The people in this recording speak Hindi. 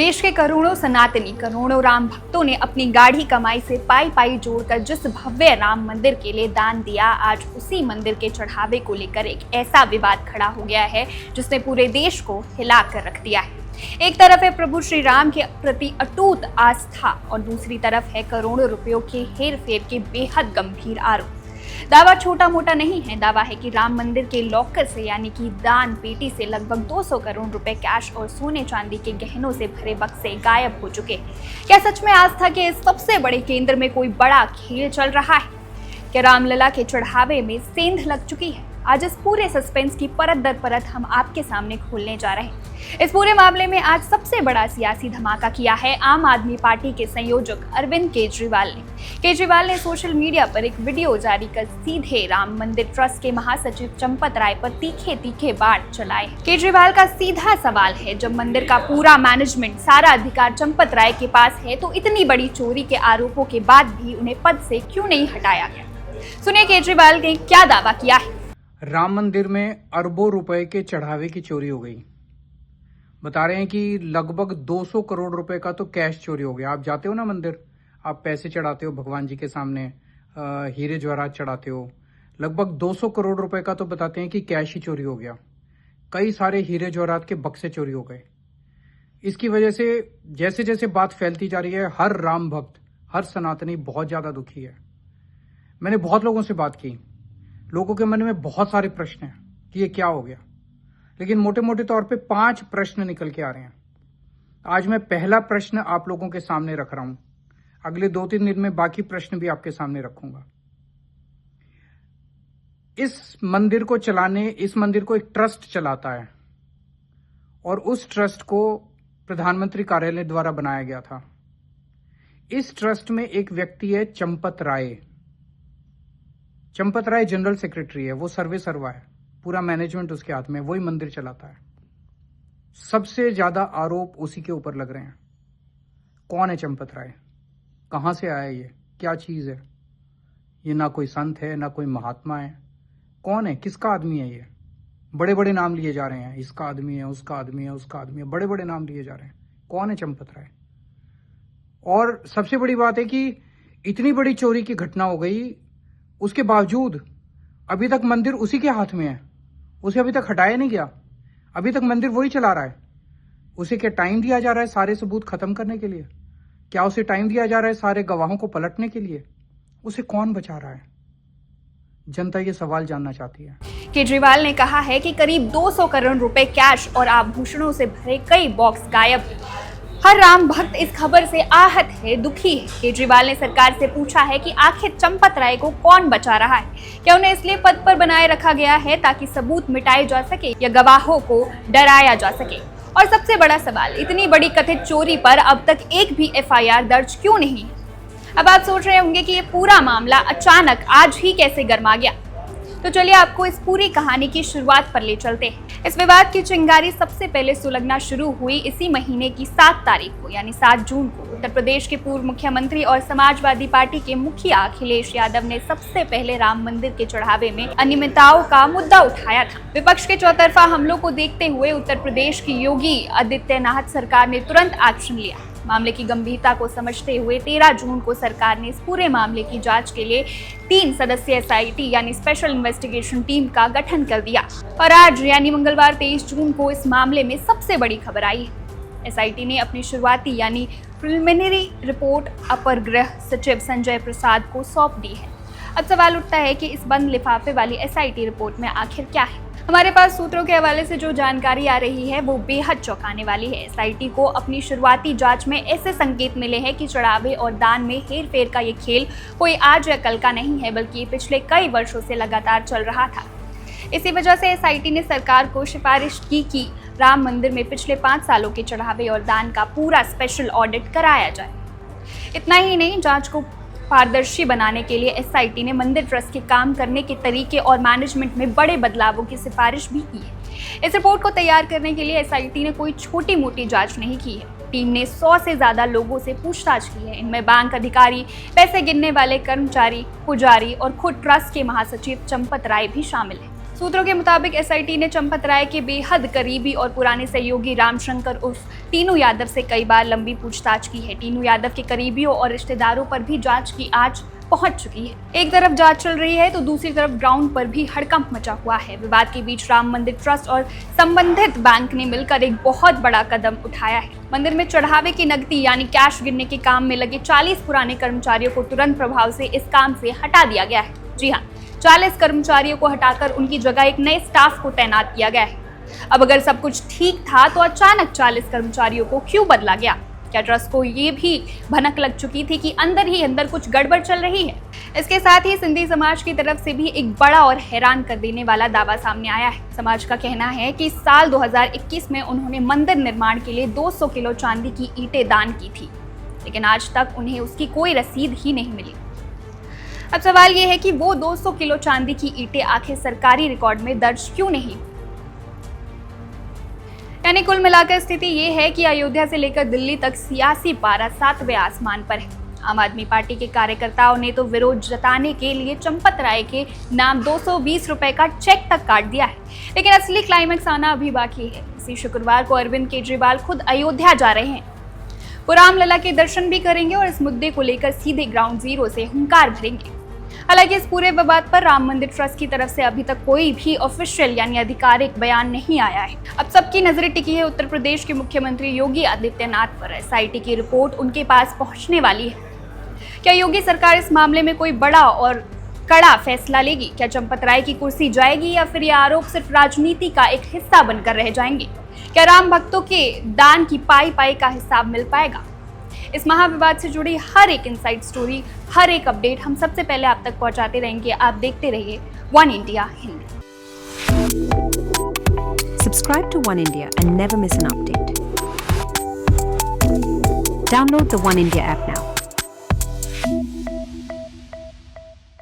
देश के करोड़ों सनातनी, करोड़ों राम भक्तों ने अपनी गाढ़ी कमाई से पाई पाई जोड़कर जिस भव्य राम मंदिर के लिए दान दिया, आज उसी मंदिर के चढ़ावे को लेकर एक ऐसा विवाद खड़ा हो गया है जिसने पूरे देश को हिला कर रख दिया है। एक तरफ है प्रभु श्री राम के प्रति अटूट आस्था और दूसरी तरफ है करोड़ों रुपयों के हेर फेर के बेहद गंभीर आरोप। दावा छोटा मोटा नहीं है। दावा है कि राम मंदिर के लॉकर से यानी कि दान पेटी से लगभग 200 करोड़ रुपए कैश और सोने चांदी के गहनों से भरे बक्से गायब हो चुके। क्या सच में आस्था के इस सबसे बड़े केंद्र में कोई बड़ा खेल चल रहा है? क्या रामलला के चढ़ावे में सेंध लग चुकी है? आज इस पूरे सस्पेंस की परत दर परत हम आपके सामने खोलने जा रहे हैं। इस पूरे मामले में आज सबसे बड़ा सियासी धमाका किया है आम आदमी पार्टी के संयोजक अरविंद केजरीवाल ने। केजरीवाल ने सोशल मीडिया पर एक वीडियो जारी कर सीधे राम मंदिर ट्रस्ट के महासचिव चंपत राय पर तीखे तीखे बाण चलाए। केजरीवाल का सीधा सवाल है, जब मंदिर का पूरा मैनेजमेंट, सारा अधिकार चंपत राय के पास है, तो इतनी बड़ी चोरी के आरोपों के बाद भी उन्हें पद से क्यों नहीं हटाया गया? सुनिए केजरीवाल ने क्या दावा किया है। राम मंदिर में अरबों रुपए के चढ़ावे की चोरी हो गई। बता रहे हैं कि लगभग 200 करोड़ रुपए का तो कैश चोरी हो गया। आप जाते हो ना मंदिर, आप पैसे चढ़ाते हो भगवान जी के सामने, हीरे जवाहरात चढ़ाते हो। लगभग 200 करोड़ रुपए का तो बताते हैं कि कैश ही चोरी हो गया। कई सारे हीरे जवाहरात के बक्से चोरी हो गए। इसकी वजह से जैसे जैसे बात फैलती जा रही है, हर राम भक्त, हर सनातनी बहुत ज्यादा दुखी है। मैंने बहुत लोगों से बात की, लोगों के मन में बहुत सारे प्रश्न हैं कि ये क्या हो गया, लेकिन मोटे मोटे तौर पे 5 प्रश्न निकल के आ रहे हैं। आज मैं पहला प्रश्न आप लोगों के सामने रख रहा हूं। अगले 2-3 दिन में बाकी प्रश्न भी आपके सामने रखूंगा। इस मंदिर को एक ट्रस्ट चलाता है और उस ट्रस्ट को प्रधानमंत्री कार्यालय द्वारा बनाया गया था। इस ट्रस्ट में एक व्यक्ति है चंपत राय। चंपत राय जनरल सेक्रेटरी है, वो सर्वे सर्वा है, पूरा मैनेजमेंट उसके हाथ में, वही मंदिर चलाता है। सबसे ज्यादा आरोप उसी के ऊपर लग रहे हैं। कौन है चंपत राय? कहां से आया ये? क्या चीज है ये? ना कोई संत है, ना कोई महात्मा है। कौन है? किसका आदमी है ये? बड़े बड़े नाम लिए जा रहे हैं, इसका आदमी है, उसका आदमी है, उसका आदमी है, बड़े बड़े नाम लिए जा रहे हैं। कौन है चंपत राय? और सबसे बड़ी बात है कि इतनी बड़ी चोरी की घटना हो गई, उसके बावजूद अभी तक मंदिर उसी के हाथ में है। उसे अभी तक हटाया नहीं गया। अभी तक मंदिर वही चला रहा है। उसे क्या टाइम दिया जा रहा है सारे सबूत खत्म करने के लिए? क्या उसे टाइम दिया जा रहा है सारे गवाहों को पलटने के लिए? उसे कौन बचा रहा है? जनता ये सवाल जानना चाहती है। केजरीवाल ने कहा है कि करीब 200 करोड़ रुपए कैश और आभूषणों से भरे कई बॉक्स गायब हैं। हर राम भक्त इस खबर से आहत है, दुखी है। केजरीवाल ने सरकार से पूछा है कि आखिर चंपत राय को कौन बचा रहा है? क्या उन्हें इसलिए पद पर बनाए रखा गया है ताकि सबूत मिटाए जा सके या गवाहों को डराया जा सके? और सबसे बड़ा सवाल, इतनी बड़ी कथित चोरी पर अब तक एक भी एफआईआर दर्ज क्यों नहीं? अब आप सोच रहे होंगे कि ये पूरा मामला अचानक आज ही कैसे गर्मा गया। तो चलिए आपको इस पूरी कहानी की शुरुआत पर ले चलते हैं। इस विवाद की चिंगारी सबसे पहले सुलगना शुरू हुई इसी महीने की 7 तारीख को, यानी 7 जून को। उत्तर प्रदेश के पूर्व मुख्यमंत्री और समाजवादी पार्टी के मुखिया अखिलेश यादव ने सबसे पहले राम मंदिर के चढ़ावे में अनियमितताओं का मुद्दा उठाया था। विपक्ष के चौतरफा हमलों को देखते हुए उत्तर प्रदेश की योगी आदित्यनाथ सरकार ने तुरंत एक्शन लिया। मामले की गंभीरता को समझते हुए 13 जून को सरकार ने इस पूरे मामले की जांच के लिए 3 सदस्यीय एसआईटी यानी स्पेशल इन्वेस्टिगेशन टीम का गठन कर दिया। और आज यानी मंगलवार 23 जून को इस मामले में सबसे बड़ी खबर आई है। एसआईटी ने अपनी शुरुआती यानी प्रिलिमिनरी रिपोर्ट अपर गृह सचिव संजय प्रसाद को सौंप दी है। अब सवाल उठता है कि इस बंद लिफाफे वाली एसआईटी रिपोर्ट में आखिर क्या है? हमारे पास सूत्रों के हवाले से जो जानकारी आ रही है वो बेहद चौंकाने वाली है। एसआईटी को अपनी शुरुआती जांच में ऐसे संकेत मिले हैं कि चढ़ावे और दान में हेर फेर का ये खेल कोई आज या कल का नहीं है, बल्कि ये पिछले कई वर्षों से लगातार चल रहा था। इसी वजह से एसआईटी ने सरकार को सिफारिश की कि राम मंदिर में पिछले 5 सालों के चढ़ावे और दान का पूरा स्पेशल ऑडिट कराया जाए। इतना ही नहीं, जांच को पारदर्शी बनाने के लिए एसआईटी ने मंदिर ट्रस्ट के काम करने के तरीके और मैनेजमेंट में बड़े बदलावों की सिफारिश भी की है। इस रिपोर्ट को तैयार करने के लिए एसआईटी ने कोई छोटी मोटी जांच नहीं की है। टीम ने 100 से ज्यादा लोगों से पूछताछ की है। इनमें बैंक अधिकारी, पैसे गिनने वाले कर्मचारी, पुजारी और खुद ट्रस्ट के महासचिव चंपत राय भी शामिल है। सूत्रों के मुताबिक एसआईटी ने चंपत राय के बेहद करीबी और पुराने सहयोगी रामशंकर उर्फ टीनू यादव से कई बार लंबी पूछताछ की है। टीनू यादव के करीबियों और रिश्तेदारों पर भी जांच की आंच पहुंच चुकी है। एक तरफ जांच चल रही है तो दूसरी तरफ ग्राउंड पर भी हड़कंप मचा हुआ है। विवाद के बीच राम मंदिर ट्रस्ट और संबंधित बैंक ने मिलकर एक बहुत बड़ा कदम उठाया है। मंदिर में चढ़ावे की नकदी यानी कैश गिनने के काम में लगे 40 पुराने कर्मचारियों को तुरंत प्रभाव से इस काम से हटा दिया गया है। जी हाँ, 40 कर्मचारियों को हटाकर उनकी जगह एक नए स्टाफ को तैनात किया गया है। अब अगर सब कुछ ठीक था तो अचानक 40 कर्मचारियों को क्यों बदला गया? क्या ट्रस्ट को ये भी भनक लग चुकी थी कि अंदर ही अंदर कुछ गड़बड़ चल रही है? इसके साथ ही सिंधी समाज की तरफ से भी एक बड़ा और हैरान कर देने वाला दावा सामने आया है। समाज का कहना है कि साल 2021 में उन्होंने मंदिर निर्माण के लिए 200 किलो चांदी की ईंटें दान की थी, लेकिन आज तक उन्हें उसकी कोई रसीद ही नहीं मिली। अब सवाल ये है कि वो 200 किलो चांदी की ईंटें आखिर सरकारी रिकॉर्ड में दर्ज क्यों नहीं? यानी कुल मिलाकर स्थिति ये है कि अयोध्या से लेकर दिल्ली तक सियासी पारा 7वें आसमान पर है। आम आदमी पार्टी के कार्यकर्ताओं ने तो विरोध जताने के लिए चंपत राय के नाम 220 रुपए का चेक तक काट दिया है, लेकिन असली क्लाइमैक्स आना अभी बाकी है। इसी शुक्रवार को अरविंद केजरीवाल खुद अयोध्या जा रहे हैं। वो रामलला के दर्शन भी करेंगे और इस मुद्दे को लेकर सीधे ग्राउंड जीरो से हुंकार भरेंगे। हालांकि इस पूरे विवाद पर राम मंदिर ट्रस्ट की तरफ से अभी तक कोई भी ऑफिशियल यानी आधिकारिक बयान नहीं आया है। अब सबकी नजरें टिकी है उत्तर प्रदेश के मुख्यमंत्री योगी आदित्यनाथ पर। एसआईटी की रिपोर्ट उनके पास पहुंचने वाली है। क्या योगी सरकार इस मामले में कोई बड़ा और कड़ा फैसला लेगी? क्या चंपत राय की कुर्सी जाएगी या फिर ये आरोप सिर्फ राजनीति का एक हिस्सा बनकर रह जाएंगे? क्या राम भक्तों के दान की पाई पाई का हिसाब मिल पाएगा? इस महाविवाद से जुड़ी हर एक इनसाइड स्टोरी, हर एक अपडेट हम सबसे पहले आप तक पहुंचाते रहेंगे। आप देखते रहिए one India Hindi. Subscribe to One India and never miss an update. Download the One India app now.